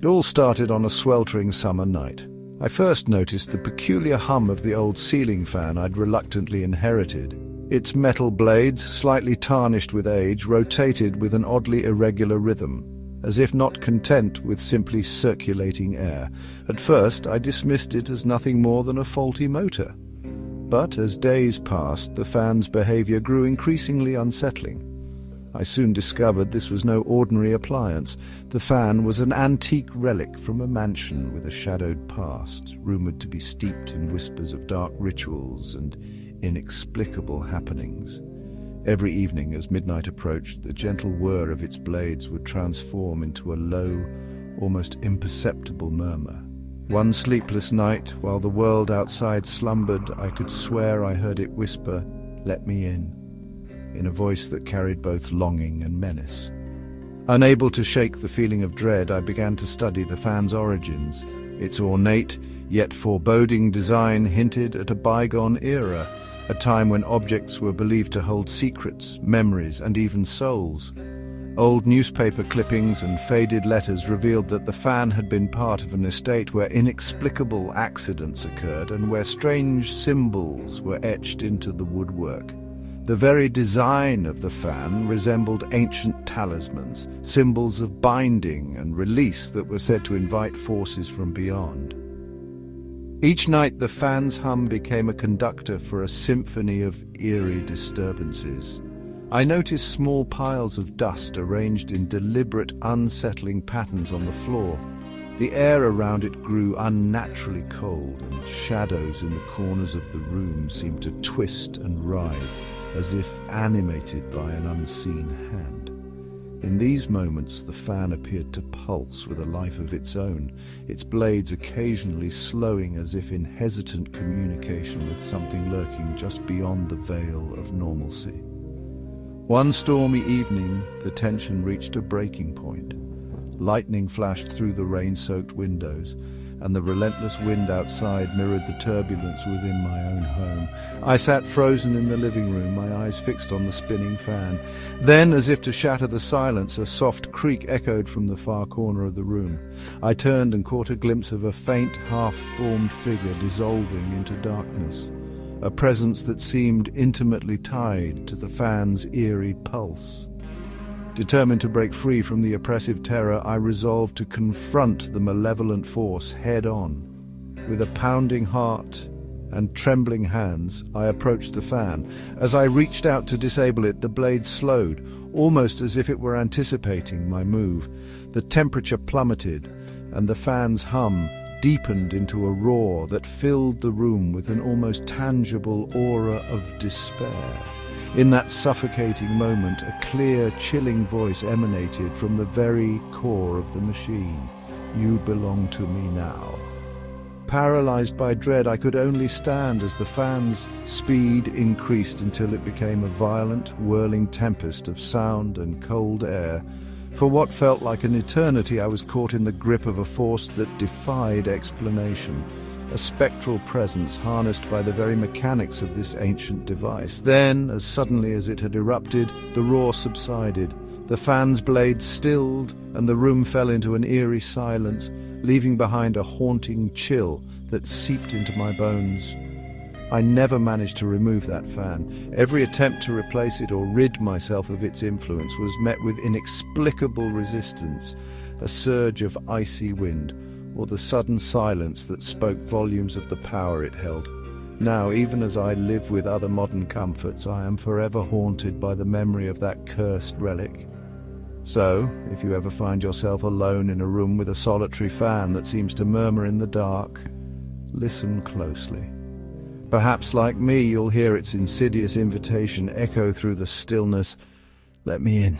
It all started on a sweltering summer night. I first noticed the peculiar hum of the old ceiling fan I'd reluctantly inherited. Its metal blades, slightly tarnished with age, rotated with an oddly irregular rhythm, as if not content with simply circulating air. At first, I dismissed it as nothing more than a faulty motor. But as days passed, the fan's behavior grew increasingly unsettling. I soon discovered this was no ordinary appliance. The fan was an antique relic from a mansion with a shadowed past, rumored to be steeped in whispers of dark rituals and inexplicable happenings. Every evening as midnight approached, the gentle whir of its blades would transform into a low, almost imperceptible murmur. One sleepless night, while the world outside slumbered, I could swear I heard it whisper, "Let me in a voice that carried both longing and menace. Unable to shake the feeling of dread, I began to study the fan's origins. Its ornate, yet foreboding design hinted at a bygone era, a time when objects were believed to hold secrets, memories, and even souls. Old newspaper clippings and faded letters revealed that the fan had been part of an estate where inexplicable accidents occurred and where strange symbols were etched into the woodwork. The very design of the fan resembled ancient talismans, symbols of binding and release that were said to invite forces from beyond. Each night the fan's hum became a conductor for a symphony of eerie disturbances. I noticed small piles of dust arranged in deliberate, unsettling patterns on the floor. The air around it grew unnaturally cold, and shadows in the corners of the room seemed to twist and writhe, as if animated by an unseen hand. In these moments, the fan appeared to pulse with a life of its own, its blades occasionally slowing as if in hesitant communication with something lurking just beyond the veil of normalcy. One stormy evening, the tension reached a breaking point. Lightning flashed through the rain-soaked windows, and the relentless wind outside mirrored the turbulence within my own home. I sat frozen in the living room, my eyes fixed on the spinning fan. Then, as if to shatter the silence, a soft creak echoed from the far corner of the room. I turned and caught a glimpse of a faint, half-formed figure dissolving into darkness, a presence that seemed intimately tied to the fan's eerie pulse. Determined to break free from the oppressive terror, I resolved to confront the malevolent force head-on. With a pounding heart and trembling hands, I approached the fan. As I reached out to disable it, the blade slowed, almost as if it were anticipating my move. The temperature plummeted, and the fan's hum deepened into a roar that filled the room with an almost tangible aura of despair. In that suffocating moment, a clear, chilling voice emanated from the very core of the machine. "You belong to me now." Paralyzed by dread, I could only stand as the fan's speed increased until it became a violent, whirling tempest of sound and cold air. For what felt like an eternity, I was caught in the grip of a force that defied explanation. A spectral presence harnessed by the very mechanics of this ancient device. Then, as suddenly as it had erupted, the roar subsided. The fan's blade stilled, and the room fell into an eerie silence, leaving behind a haunting chill that seeped into my bones. I never managed to remove that fan. Every attempt to replace it or rid myself of its influence was met with inexplicable resistance, a surge of icy wind, or the sudden silence that spoke volumes of the power it held. Now, even as I live with other modern comforts, I am forever haunted by the memory of that cursed relic. So, if you ever find yourself alone in a room with a solitary fan that seems to murmur in the dark, listen closely. Perhaps, like me, you'll hear its insidious invitation echo through the stillness, "Let me in."